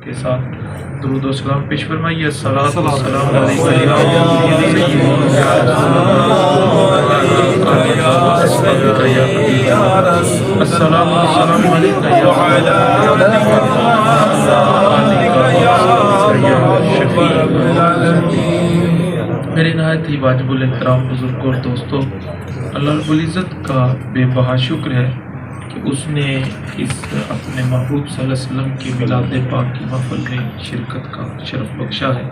کے ساتھ درود و سلام پیش فرمائیے۔ الصلاۃ والسلام علیکم السلام میرے نہایت ہی واجب الاحترام بزرگوں اور دوستوں، اللہ رب العزت کا بے بہا شکر ہے کہ اس نے اس اپنے محبوب صلی اللہ علیہ وسلم کی میلاد پاک کی محفل میں شرکت کا شرف بخشا ہے۔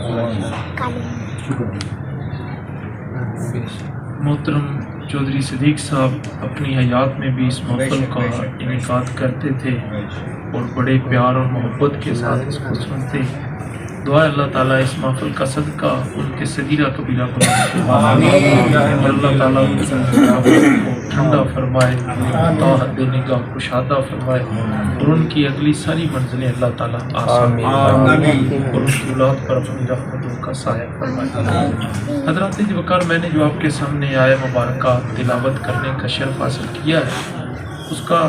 محترم چودھری صدیق صاحب اپنی حیات میں بھی اس محفل کا انعقاد کرتے تھے اور بڑے پیار اور محبت کے ساتھ اس کو سنتے۔ دعا اللہ تعالیٰ اس محفل کا صدقہ ان کے صغیرہ کبیرہ گناہ اللہ تعالیٰ کو ٹھنڈا فرمائے، تا حد نگاہ کشادہ فرمائے اور ان کی اگلی ساری منزلیں اللہ تعالیٰ آسان فرمائے اور ان کی اولاد پر اپنی رحمتوں کا سایہ فرمائے۔ حضرات وقار، میں نے جو آپ کے سامنے آئے مبارکہ تلاوت کرنے کا شرف حاصل کیا ہے، اس کا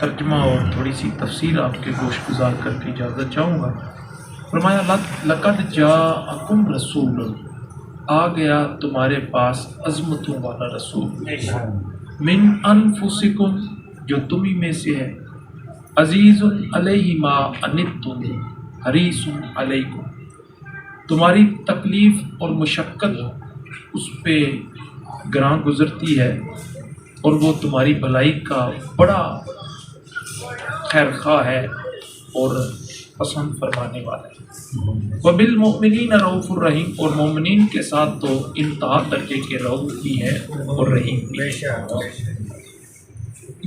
ترجمہ اور تھوڑی سی تفسیر آپ کے گوش گزار کر کے اجازت چاہوں گا۔ فرمایا لقد جاءکم رسول، آ گیا تمہارے پاس عظمتوں والا رسول، من انفسکم، جو تمہیں میں سے ہے، عزیز علیہ ما عنتم حریص علیکم، تمہاری تکلیف اور مشقت اس پہ گراں گزرتی ہے اور وہ تمہاری بھلائی کا بڑا خیر خواہ ہے اور پسند فرمانے والا ہے۔ وَبِالْمُؤْمِنِينَ رَءُوفٌ الرحیم، اور مومنین کے ساتھ تو انتہا درجے کے رؤوف بھی ہے اور رحیم بھی ہے۔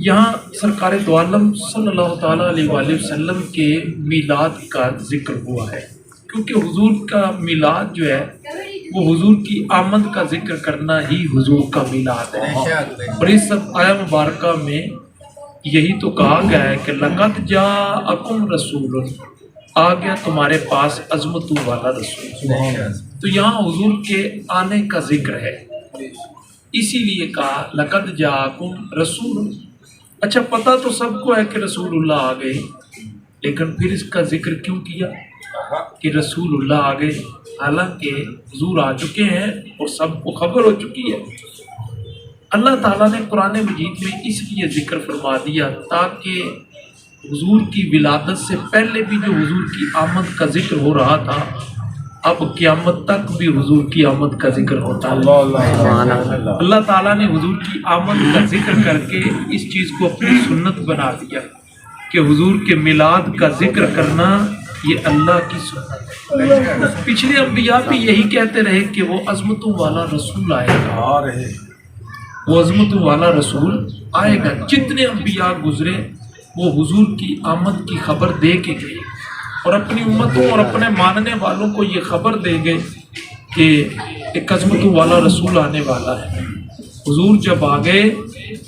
یہاں سرکار دو عالم صلی اللہ تعالیٰ علیہ وآلہ وسلم کے میلاد کا ذکر ہوا ہے، کیونکہ حضور کا میلاد جو ہے وہ حضور کی آمد کا ذکر کرنا ہی حضور کا میلاد ہے۔ اور اس آیہ مبارکہ میں یہی تو کہا گیا ہے کہ لقد جاءکم رسول، آ گیا تمہارے پاس عظمتوں والا رسول۔ تو یہاں حضور کے آنے کا ذکر ہے، اسی لیے کہا لقد جاءکم رسول۔ اچھا، پتہ تو سب کو ہے کہ رسول اللہ آ گئے، لیکن پھر اس کا ذکر کیوں کیا کہ رسول اللہ آ گئے، حالانکہ حضور آ چکے ہیں اور سب کو خبر ہو چکی ہے۔ اللہ تعالیٰ نے قرآن مجید میں اس لیے ذکر فرما دیا تاکہ حضور کی ولادت سے پہلے بھی جو حضور کی آمد کا ذکر ہو رہا تھا، اب قیامت تک بھی حضور کی آمد کا ذکر ہوتا ہے۔ اللہ تعالیٰ نے حضور کی آمد کا ذکر کر کے اس چیز کو اپنی سنت بنا دیا کہ حضور کے میلاد کا ذکر کرنا یہ اللہ کی سنت ہے۔ پچھلے انبیاء بھی یہی کہتے رہے کہ وہ عظمتوں والا رسول آئے گا، وہ عظمتوں والا رسول آئے گا۔ جتنے انبیاء گزرے وہ حضور کی آمد کی خبر دے کے گئے اور اپنی امتوں اور اپنے ماننے والوں کو یہ خبر دے گئے کہ ایک عظمتوں والا رسول آنے والا ہے۔ حضور جب آ گئے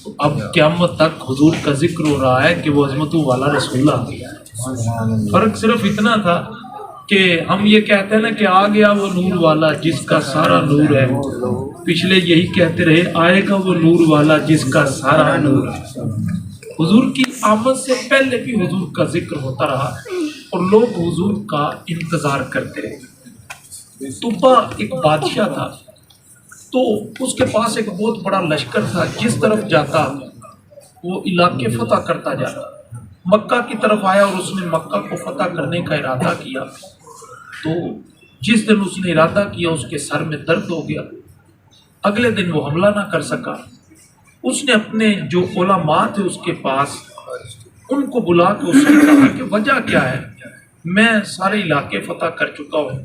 تو اب قیامت تک حضور کا ذکر ہو رہا ہے کہ وہ عظمتوں والا رسول آ گیا ہے۔ فرق صرف اتنا تھا کہ ہم یہ کہتے ہیں نا کہ آ گیا وہ نور والا جس کا سارا نور ہے، پچھلے یہی کہتے رہے آئے گا وہ نور والا جس کا سارا نور ہے۔ حضور کی آمد سے پہلے بھی حضور کا ذکر ہوتا رہا اور لوگ حضور کا انتظار کرتے رہے۔ طبا ایک بادشاہ تھا، تو اس کے پاس ایک بہت بڑا لشکر تھا، جس طرف جاتا وہ علاقے فتح کرتا جاتا۔ مکہ کی طرف آیا اور اس نے مکہ کو فتح کرنے کا ارادہ کیا، تو جس دن اس نے ارادہ کیا اس کے سر میں درد ہو گیا، اگلے دن وہ حملہ نہ کر سکا۔ اس نے اپنے جو علماء تھے اس کے پاس، ان کو بلا کے اس نے کہا کہ وجہ کیا ہے، میں سارے علاقے فتح کر چکا ہوں،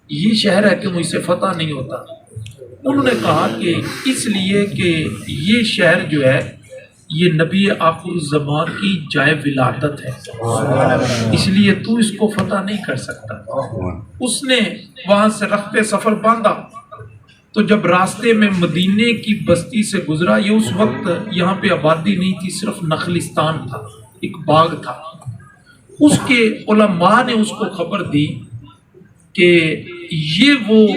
یہ شہر ہے کہ مجھ سے فتح نہیں ہوتا۔ انہوں نے کہا کہ اس لیے کہ یہ شہر جو ہے یہ نبی آخر الزمان کی جائے ولادت ہے، اس لیے تو اس کو فتح نہیں کر سکتا۔ اس نے وہاں سے رخت سفر باندھا، تو جب راستے میں مدینے کی بستی سے گزرا، یہ اس وقت یہاں پہ آبادی نہیں تھی، صرف نخلستان تھا، ایک باغ تھا۔ اس کے علماء نے اس کو خبر دی کہ یہ وہ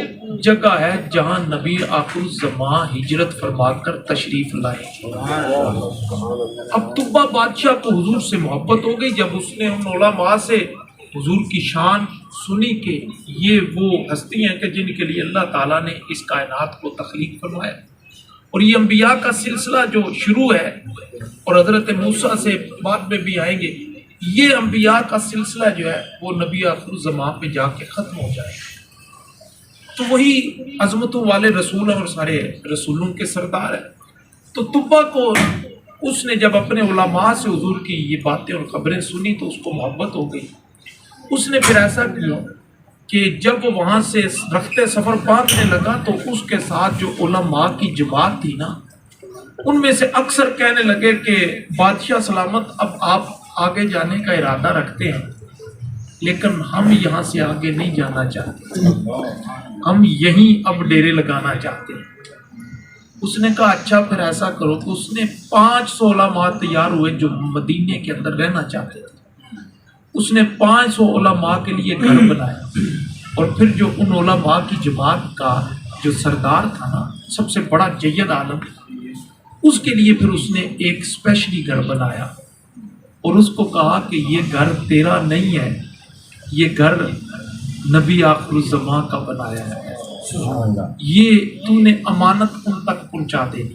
جگہ ہے جہاں نبی آخر الزمان ہجرت فرما کر تشریف لائے۔ اب طبا بادشاہ کو حضور سے محبت ہو گئی، جب اس نے ان علماء سے حضور کی شان سنی کہ یہ وہ ہستی ہیں کہ جن کے لیے اللہ تعالیٰ نے اس کائنات کو تخلیق فرمایا، اور یہ انبیاء کا سلسلہ جو شروع ہے اور حضرت موسیٰ سے بعد میں بھی آئیں گے، یہ انبیاء کا سلسلہ جو ہے وہ نبی آخر الزمان پہ جا کے ختم ہو جائے گا۔ تو وہی عظمتوں والے رسول اور سارے رسولوں کے سردار ہیں۔ تو طبا کو اس نے جب اپنے علماء سے حضور کی یہ باتیں اور خبریں سنی تو اس کو محبت ہو گئی۔ اس نے پھر ایسا کیا کہ جب وہ وہاں سے رفتے سفر باندھنے لگا تو اس کے ساتھ جو علماء کی جماعت تھی نا، ان میں سے اکثر کہنے لگے کہ بادشاہ سلامت، اب آپ آگے جانے کا ارادہ رکھتے ہیں لیکن ہم یہاں سے آگے نہیں جانا چاہتے، ہم یہیں اب ڈیرے لگانا چاہتے ہیں۔ اس نے کہا اچھا پھر ایسا کرو۔ تو اس نے 500 علماء تیار ہوئے جو مدینے کے اندر رہنا چاہتے تھے۔ اس نے 500 علماء کے لیے گھر بنایا، اور پھر جو ان علماء کی جماعت کا جو سردار تھا نا، سب سے بڑا جید عالم، اس کے لیے پھر اس نے ایک اسپیشلی گھر بنایا، اور اس کو کہا کہ یہ گھر تیرا نہیں ہے، یہ گھر نبی آخر الزمان کا بنایا ہے، یہ تو نے امانت ان تک پہنچا دینی،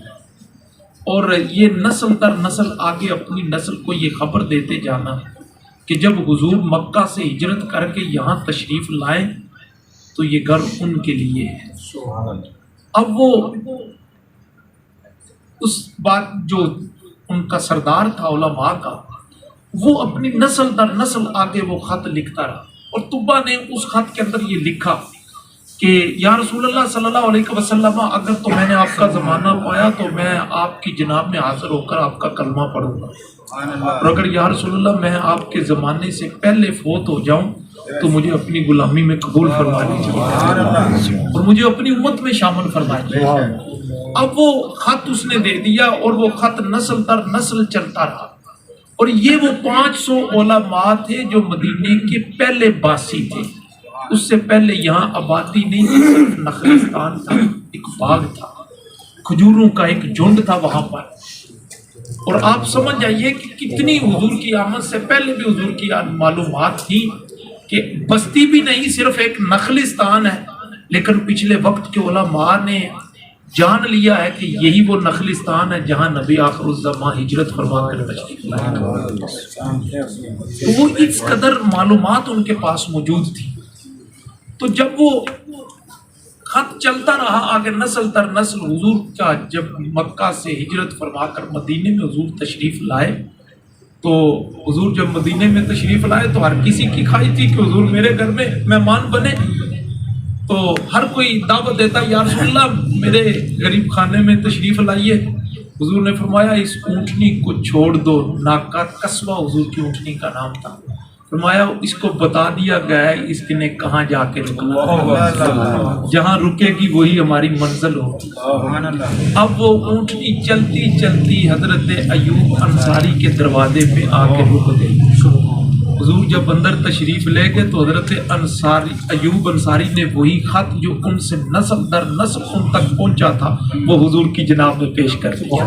اور یہ نسل در نسل آگے اپنی نسل کو یہ خبر دیتے جانا کہ جب حضور مکہ سے ہجرت کر کے یہاں تشریف لائیں تو یہ گھر ان کے لیے ہے۔ اب وہ اس بات جو ان کا سردار تھا علماء کا، وہ اپنی نسل در نسل آگے وہ خط لکھتا رہا، اور طبا نے اس خط کے اندر یہ لکھا کہ یا رسول اللہ صلی اللہ علیہ وسلم، اگر تو میں نے آپ کا زمانہ پایا تو میں آپ کی جناب میں حاضر ہو کر آپ کا کلمہ پڑھوں گا، اور اگر یا رسول اللہ میں آپ کے زمانے سے پہلے فوت ہو جاؤں تو مجھے اپنی غلامی میں قبول فرما لیجیے اور مجھے اپنی امت میں شامل فرما لیجیے۔ اب وہ خط اس نے دے دیا، اور وہ خط نسل در نسل چلتا رہا، اور یہ وہ 500 علماء تھے جو مدینے کے پہلے باسی تھے۔ اس سے پہلے یہاں آبادی نہیں تھی، صرف نخلستان تھا، ایک باغ تھا، کھجوروں کا ایک جھنڈ تھا وہاں پر۔ اور آپ سمجھ جائیے کہ کتنی حضور کی آمد سے پہلے بھی حضور کی معلومات تھی کہ بستی بھی نہیں، صرف ایک نخلستان ہے، لیکن پچھلے وقت کے علماء نے جان لیا ہے کہ یہی وہ نخلستان ہے جہاں نبی آخر الزمان ہجرت فرما کر تشریف لائے۔ تو وہ اس قدر معلومات ان کے پاس موجود تھی۔ تو جب وہ خط چلتا رہا آگے نسل در نسل، حضور کا جب مکہ سے ہجرت فرما کر مدینے میں حضور تشریف لائے، تو حضور جب مدینے میں تشریف لائے تو ہر کسی کی خواہش تھی کہ حضور میرے گھر میں مہمان بنے، تو ہر کوئی دعوت دیتا یا رسول اللہ میرے غریب خانے میں تشریف لائیے۔ حضور نے فرمایا اس اونٹنی کو چھوڑ دو، ناکا قصبہ حضور کی اونٹنی کا نام تھا، فرمایا اس کو بتا دیا گیا ہے اس نے کہاں جا کے رکنا، جہاں رکے گی وہی ہماری منزل ہوگی۔ اب وہ اونٹنی چلتی چلتی حضرت ایوب انصاری کے دروازے پہ آ کے رک گئی۔ حضور جب اندر تشریف لے گئے تو حضرت ایوب انصاری نے وہی خط جو ان سے نسل در نسل ان تک پہنچا تھا وہ حضور کی جناب میں پیش کر دیا۔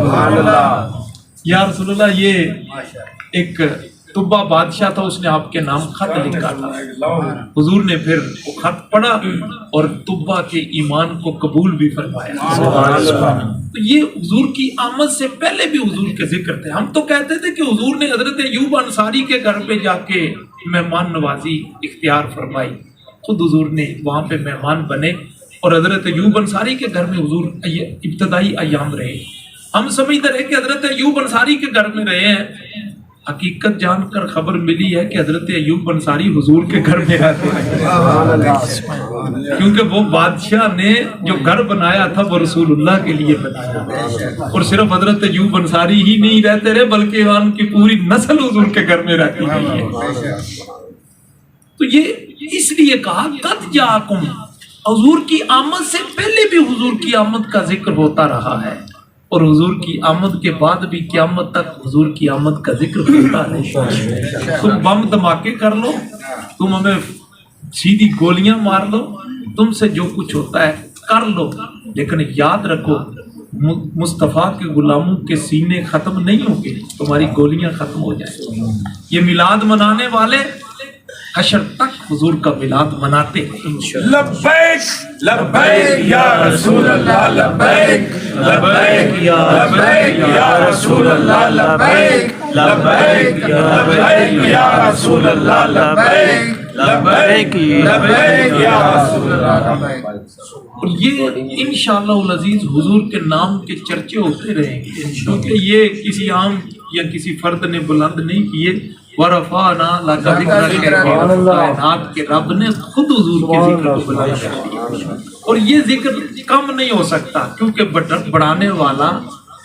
یا رسول اللہ، یہ ایک طبا بادشاہ تھا، اس نے آپ کے نام خط لکھا تھا۔ حضور نے پھر وہ خط پڑھا اور طبا کے ایمان کو قبول بھی فرمایا۔ تو یہ حضور کی آمد سے پہلے بھی حضور کے ذکر تھے۔ ہم تو کہتے تھے کہ حضور نے حضرت ایوب انصاری کے گھر پہ جا کے مہمان نوازی اختیار فرمائی، خود حضور نے وہاں پہ مہمان بنے، اور حضرت ایوب انصاری کے گھر میں حضور ابتدائی ایام رہے۔ ہم سمجھتے رہے کہ حضرت ایوب انصاری کے گھر میں رہے ہیں، حقیقت جان کر خبر ملی ہے کہ حضرت ایوب انصاری حضور کے گھر میں رہتے ہیں، کیونکہ وہ بادشاہ نے جو گھر بنایا تھا وہ رسول اللہ کے لیے بنایا، اور صرف حضرت ایوب انصاری ہی نہیں رہتے رہے بلکہ ان کی پوری نسل حضور کے گھر میں رہتی ہے۔ تو یہ اس لیے کہا قد جاءکم، حضور کی آمد سے پہلے بھی حضور کی آمد کا ذکر ہوتا رہا ہے، اور حضور کی آمد کے بعد بھی قیامت تک حضور کی آمد کا ذکر ہوتا ہے۔ تم بم دھماکے کر لو، تم ہمیں سیدھی گولیاں مار لو، تم سے جو کچھ ہوتا ہے کر لو، لیکن یاد رکھو مصطفیٰ کے غلاموں کے سینے ختم نہیں ہوں گے، تمہاری گولیاں ختم ہو جائیں۔ یہ میلاد منانے والے حشر تک حضور کا میلاد مناتے ہیں. لبیک لبیک یا رسول اللہ لبیک لبیک لبیک یا رسول اللہ لبیک لبیک لبیک یا رسول اللہ لبیک لبیک لبیک یا رسول اللہ لبیک. اور یہ انشاءاللہ العزیز حضور کے نام کے چرچے ہوتے رہیں گے، کیونکہ یہ کسی عام یا کسی فرد نے بلند نہیں کیے. ورفعنا لک ذکرک کے کائنات کے رب نے خود حضور کے ذکر کو بلند کیا، اور یہ ذکر کم نہیں ہو سکتا کیونکہ بڑھانے والا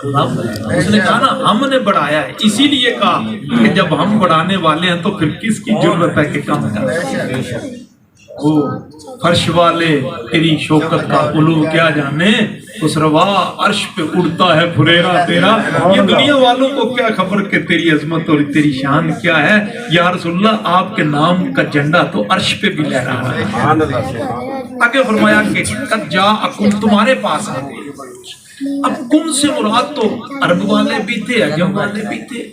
رب ہے. اس نے کہا نا ہم نے بڑھایا ہے، اسی لیے کہا کہ جب ہم بڑھانے والے ہیں تو پھر کس کی جرت ہے کہ کم کریں. وہ فرش والے تیری شوکت کا علو کیا جانے، اس روا عرش پہ اڑتا ہے پھریرا تیرا. یہ دنیا والوں کو کیا خبر کہ تیری عظمت اور تیری شان کیا ہے. یا رسول اللہ آپ کے نام کا جھنڈا تو عرش پہ بھی لہرا رہا ہے. آگے فرمایا کہ قد جاءکم تمہارے پاس آ گئے. اب کم سے مراد تو عرب والے بھی تھے، عجم والے بھی تھے،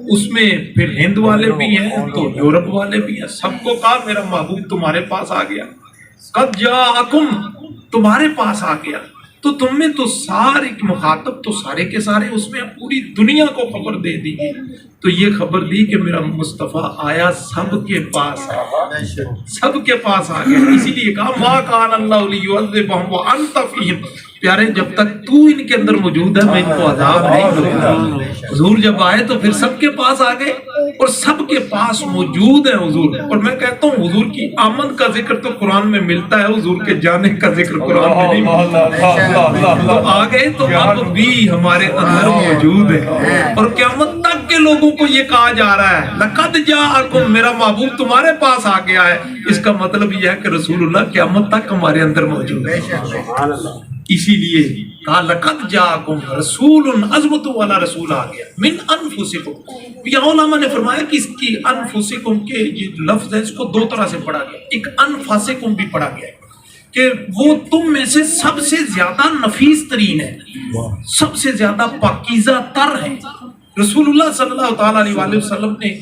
اس میں پھر ہند والے بھی ہیں تو یورپ والے بھی ہیں. سب کو کہا میرا محبوب تمہارے پاس آ گیا. قد جاءکم تمہارے پاس آ گیا. تو تم میں تو سارے مخاطب تو سارے کے سارے اس میں پوری دنیا کو خبر دے دی. تو یہ خبر دی کہ میرا مصطفیٰ آیا سب کے پاس ہے، سب کے پاس آ گیا. اسی لیے کہا ما کان اللہ لیعذبہم وانت فیہم. پیارے جب تک تو ان کے اندر موجود ہے میں ان کو عذاب نہیں کروں گا. حضور جب آئے تو پھر سب کے پاس آ گئے اور سب کے پاس موجود ہے حضور. اور میں کہتا ہوں حضور کی آمد کا ذکر تو قرآن میں ملتا ہے، حضور کے جانے کا ذکر قرآن میں نہیں ملتا. تو آ گئے تو اب بھی ہمارے اندر موجود ہے. اور قیامت تک کے لوگوں کو یہ کہا جا رہا ہے لقد جاءکم میرا محبوب تمہارے پاس آ گیا ہے. اس کا مطلب یہ ہے کہ رسول اللہ قیامت تک ہمارے اندر موجود ہے. اسی لیے کہا لقد جاءکم رسول، عظمت والا رسول آ گیا من انفسکم. یہاں علماء نے فرمایا کہ اس کی انفسکم کے یہ لفظ ہے اس کو دو طرح سے پڑھا گیا. ایک انفسکم بھی پڑھا گیا کہ وہ تم میں سے سب سے زیادہ نفیس ترین ہے، سب سے زیادہ پاکیزہ تر ہے. رسول اللہ صلی اللہ تعالیٰ علیہ وآلہ وسلم نے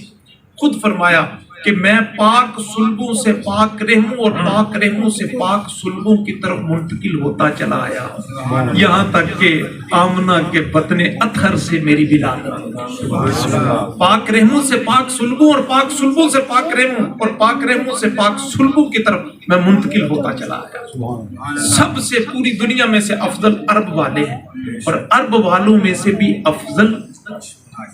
خود فرمایا کہ میں پاک صلبوں سے پاک رحموں اور پاک رحموں سے پاک صلبوں کی طرف منتقل ہوتا چلا آیا، یہاں تک کہ آمنہ کے بطن اطہر سے میری ولادت. پاک رحموں سے پاک صلبوں اور پاک صلبوں سے پاک رحموں اور پاک رحموں سے پاک صلبوں کی طرف میں منتقل ہوتا چلا آیا. سب سے پوری دنیا میں سے افضل عرب والے ہیں، اور عرب والوں میں سے بھی افضل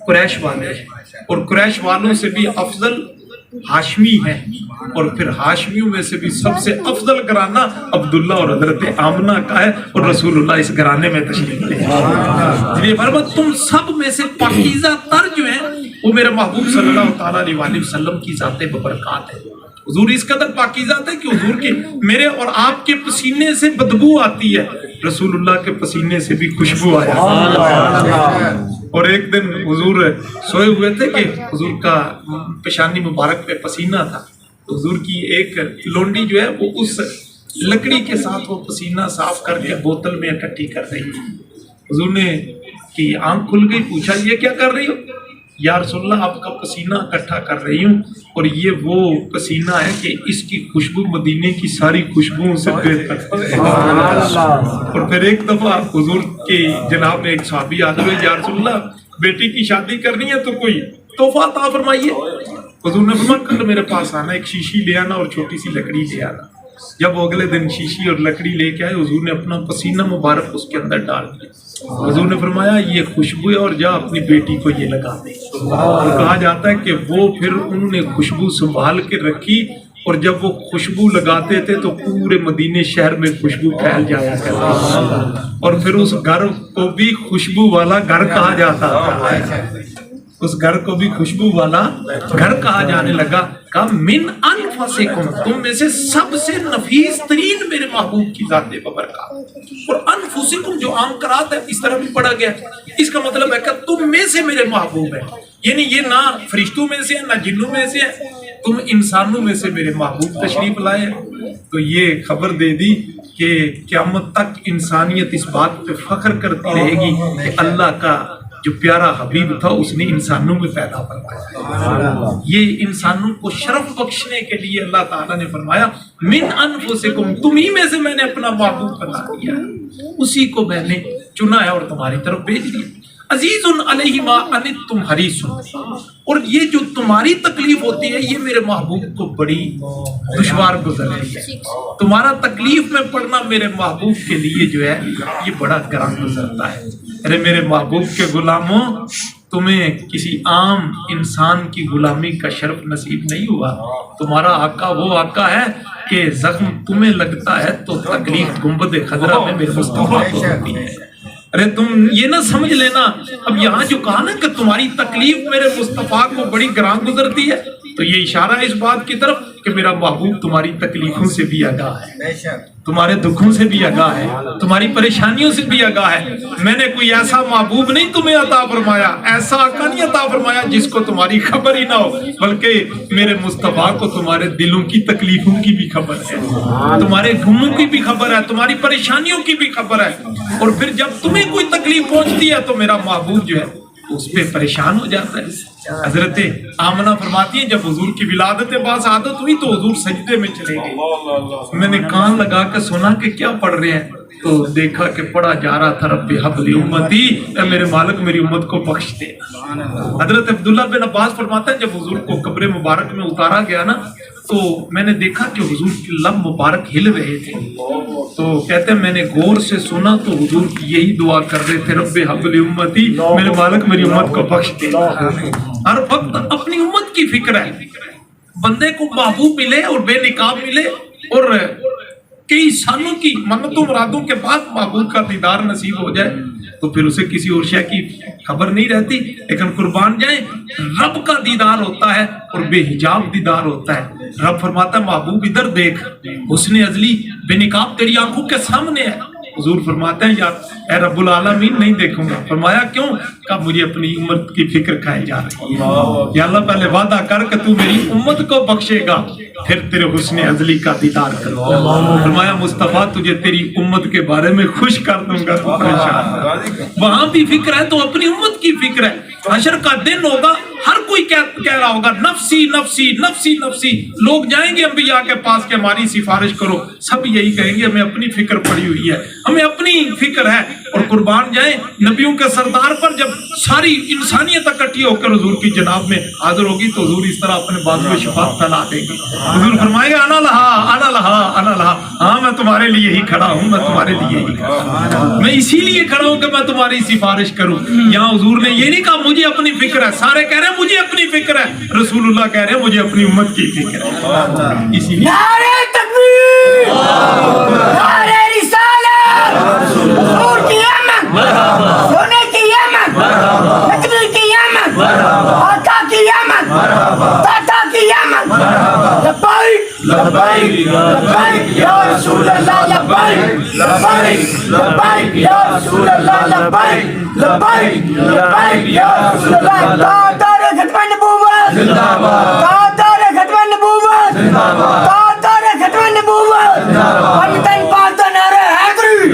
قریش والے ہیں، اور قریش والوں سے بھی افضل ہاشمی ہے، اور پھر ہاشمیوں میں سے بھی سب سے افضل گھرانہ عبداللہ اور حضرت آمنہ کا ہے، اور رسول اللہ اس گھرانے میں تشریف لے. یہ فرمایا تم سب میں سے پاکیزہ تر جو ہیں وہ میرے محبوب صلی اللہ تعالیٰ علیہ وآلہ وسلم کی ذات ببرکات ہے. حضور اس قدر پاکیزہ ہے کہ حضور کے میرے اور آپ کے پسینے سے بدبو آتی ہے، رسول اللہ کے پسینے سے بھی خوشبو آیا. اور ایک دن حضور سوئے ہوئے تھے کہ حضور کا پیشانی مبارک پہ پسینہ تھا. حضور کی ایک لونڈی جو ہے وہ اس لکڑی کے ساتھ وہ پسینہ صاف کر کے بوتل میں اکٹھی کر رہی تھی. حضور نے کی آنکھ کھل گئی، پوچھا یہ کیا کر رہی ہو؟ یا رسول اللہ آپ کا پسینہ اکٹھا کر رہی ہوں، اور یہ وہ پسینہ ہے کہ اس کی خوشبو مدینے کی ساری خوشبوؤں سے بہتر ہے. اور پھر ایک دفعہ حضور کی جناب میں ایک صحابی آ گئے، یا رسول اللہ بیٹی کی شادی کرنی ہے تو کوئی تحفہ عطا فرمائیے. حضور نے فرمایا کل میرے پاس آنا، ایک شیشی لے آنا اور چھوٹی سی لکڑی لے آنا. جب وہ اگلے دن شیشی اور لکڑی لے کے آئے، حضور نے اپنا پسینہ مبارک اس کے اندر ڈال دیا. حضور نے فرمایا یہ خوشبو ہے اور جا اپنی بیٹی کو یہ لگا دے. اور کہا جاتا ہے کہ وہ پھر انہوں نے خوشبو سنبھال کے رکھی، اور جب وہ خوشبو لگاتے تھے تو پورے مدینے شہر میں خوشبو پھیل جایا کرتی، اور پھر اس گھر کو بھی خوشبو والا گھر کہا جاتا تھا. اس گھر کو بھی خوشبو والا گھر کہا جانے لگا. کہا من انفسکم تم میں سے سب سے نفیس ترین میرے محبوب کی ذات ببرکات. اور انفسکم جو عام قرات ہے اس طرح بھی پڑھا گیا، اس کا مطلب ہے کہ تم میں سے میرے محبوب ہیں، یعنی یہ نہ فرشتوں میں سے نہ جنوں میں سے، تم انسانوں میں سے میرے محبوب تشریف لائے. تو یہ خبر دے دی کہ قیامت تک انسانیت اس بات پہ فخر کرتی رہے گی کہ اللہ کا جو پیارا حبیب تھا اس نے انسانوں میں پیدا فرمایا. یہ انسانوں کو شرف بخشنے کے لیے اللہ تعالیٰ نے فرمایا من انفسکم، تمہیں میں سے میں نے اپنا محبوب بنا دیا ہے، اسی کو میں نے چنا ہے اور تمہاری طرف بھیج دیا. عزیز علیہ ما عنتم حریص، اور یہ جو تمہاری تکلیف ہوتی ہے یہ میرے محبوب کو بڑی دشوار گزر رہی ہے. تمہارا تکلیف میں پڑنا میرے محبوب کے لیے جو ہے یہ بڑا گرم گزرتا ہے. ارے میرے محبوب کے غلاموں، تمہیں کسی عام انسان کی غلامی کا شرف نصیب نہیں ہوا. تمہارا آقا وہ آقا ہے کہ زخم تمہیں لگتا ہے تو تکلیف گنبد خضرا میں میرے مصطفیٰ کو ہوتی ہے. ارے تم یہ نہ سمجھ لینا، اب یہاں جو کہا نا کہ تمہاری تکلیف میرے مصطفیٰ کو بڑی گراں گزرتی ہے، تو یہ اشارہ ہے اس بات کی طرف کہ میرا محبوب تمہاری تکلیفوں سے بھی آگاہ ہے، تمہارے دکھوں سے بھی آگاہ ہے، تمہاری پریشانیوں سے بھی آگاہ ہے. میں نے کوئی ایسا محبوب نہیں تمہیں عطا فرمایا، ایسا آقا نہیں عطا فرمایا جس کو تمہاری خبر ہی نہ ہو، بلکہ میرے مصطفیٰ کو تمہارے دلوں کی تکلیفوں کی بھی خبر ہے، تمہارے غموں کی بھی خبر ہے، تمہاری پریشانیوں کی بھی خبر ہے. اور پھر جب تمہیں کوئی تکلیف پہنچتی ہے تو میرا محبوب جو ہے اس پہ پریشان ہو جاتا ہے. حضرت آمنہ فرماتی ہیں جب حضور کی ولادت باعادت ہوئی تو حضور سجدے میں چلے گئے. میں نے کان لگا کے سنا کہ کیا پڑھ رہے ہیں، تو دیکھا کہ پڑھا جا رہا تھا رب حب لی امتی، اے میرے مالک میری امت کو بخش دے. حضرت عبداللہ بن عباس فرماتا ہے جب حضور کو قبر مبارک میں اتارا گیا نا تو میں نے دیکھا کہ حضور کے لب مبارک ہل رہے تھے. تو کہتے ہیں میں نے غور سے سنا تو حضور کی یہی دعا کر رہے تھے رب حب لی امتی، میرے مالک میری امت کو بخش دے. ہر وقت اپنی امت کی فکر ہے. بندے کو محبوب ملے اور بے نقاب ملے اور کئی سالوں کی منتوں مرادوں کے بعد محبوب کا دیدار نصیب ہو جائے تو پھر اسے کسی اور شے کی خبر نہیں رہتی. لیکن قربان جائیں رب کا دیدار ہوتا ہے اور بے حجاب دیدار ہوتا ہے. رب فرماتا ہے محبوب ادھر دیکھ، حسن ازلی بے نقاب تیری آنکھوں کے سامنے ہے. حضور فرماتے ہیں یار اے رب العالمین نہیں دیکھوں گا. فرمایا کیوں؟ کہ مجھے اپنی امت کی فکر کھائی جا رہی ہے. یا اللہ پہلے وعدہ کر کہ تو میری امت کو بخشے گا پھر تیرے حسن ازلی کا دیدار کروں گا. فرمایا مصطفیٰ تجھے تیری امت کے بارے میں خوش کر دوں گا تو پریشان. وہاں بھی فکر ہے تو اپنی امت کی فکر ہے. حشر کا دن ہوگا ہر کوئی کہہ رہا ہوگا نفسی نفسی نفسی نفسی. لوگ جائیں گے انبیاء کے پاس کہ ہماری سفارش کرو، سب یہی کہیں گے ہمیں اپنی فکر پڑی ہوئی ہے، ہمیں اپنی فکر ہے. اور قربان جائیں نبیوں کے سردار پر جب ساری انسانیت اکٹھی ہو کر حضور کی جناب میں حاضر ہوگی تو حضور اس طرح اپنے بازو شفاعت پھیلا دیں گے. حضور فرمائے گا انا لہا انا لہا انا لہا، ہاں میں تمہارے لیے ہی کھڑا ہوں، میں تمہارے لیے ہی کھڑا ہوں، میں اسی لیے کھڑا ہوں کہ میں تمہاری سفارش کروں. یہاں حضور نے یہ نہیں کہا مجھے اپنی فکر ہے، سارے کہہ رہے ہیں مجھے اپنی فکر ہے، رسول اللہ کہہ رہے ہیں مجھے اپنی امت کی فکر ہے. اسی لیے نعرہ تکبیر، نعرہ رسالت، حضور کی احمد، سونے کی احمد، نبی کی احمد، آقا کی احمد، داتا کی احمد. لبیک لبیک لبیک یا رسول اللہ لبیک لبیک لبیک یا رسول اللہ لبیک لبیک لبیک یا رسول اللہ. تاجدار ختم نبوت زندہ باد، تاجدار ختم نبوت زندہ باد، تاجدار ختم نبوت. وطن پاک کا نعرہ حیدری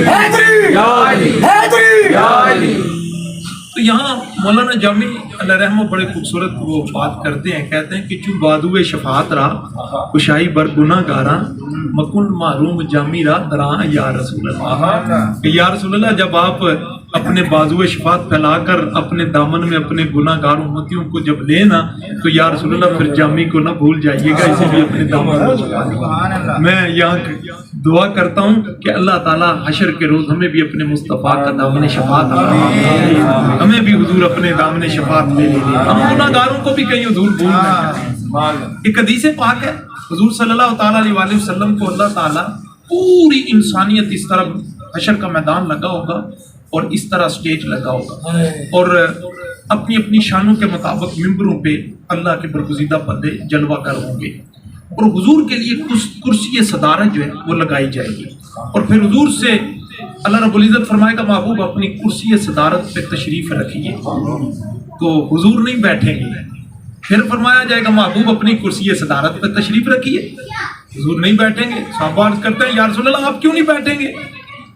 حیدری حیدری. تو یہاں مولانا جامی علیہ رحمہ بڑے خوبصورت وہ بات کرتے ہیں، کہتے ہیں کہ چوں بادوے شفاعت را کشائی بر گناہ گاراں مکن معروم جامی را دراں یا رسول اللہ. کہ یا رسول اللہ جب آپ اپنے بازو شفاعت پھیلا کر اپنے دامن میں اپنے گناہ گار امتیوں کو جب لینا تو یا رسول اللہ پھر جامی کو نہ بھول جائیے گا، اسی لیے اپنے دامن میں چھپا لیں. میں یہاں دعا کرتا ہوں کہ اللہ تعالیٰ حشر کے روز ہمیں بھی اپنے مصطفیٰ کا دامن شفاعت عطا فرمائے، ہمیں بھی حضور اپنے دامن شفاعت میں لے لیں. ہم گناہ گاروں کو بھی کہیں حضور بھول نہ. ایک حدیث پاک ہے حضور صلی اللہ تعالیٰ علیہ وسلم کو اللہ تعالیٰ پوری انسانیت اس طرح حشر کا میدان لگا ہوگا اور اس طرح سٹیج لگا ہوگا اور اپنی اپنی شانوں کے مطابق ممبروں پہ اللہ کے برگزیدہ بندے جلوہ گر ہوں گے اور حضور کے لیے کرسی صدارت جو ہے وہ لگائی جائے گی. اور پھر حضور سے اللہ رب العزت فرمائے گا محبوب اپنی کرسی صدارت پہ تشریف رکھیے، تو حضور نہیں بیٹھیں گے. پھر فرمایا جائے گا محبوب اپنی کرسی صدارت پہ تشریف رکھیے، حضور نہیں بیٹھیں گے. صحابہ عرض کرتے ہیں یا رسول اللہ آپ کیوں نہیں بیٹھیں گے؟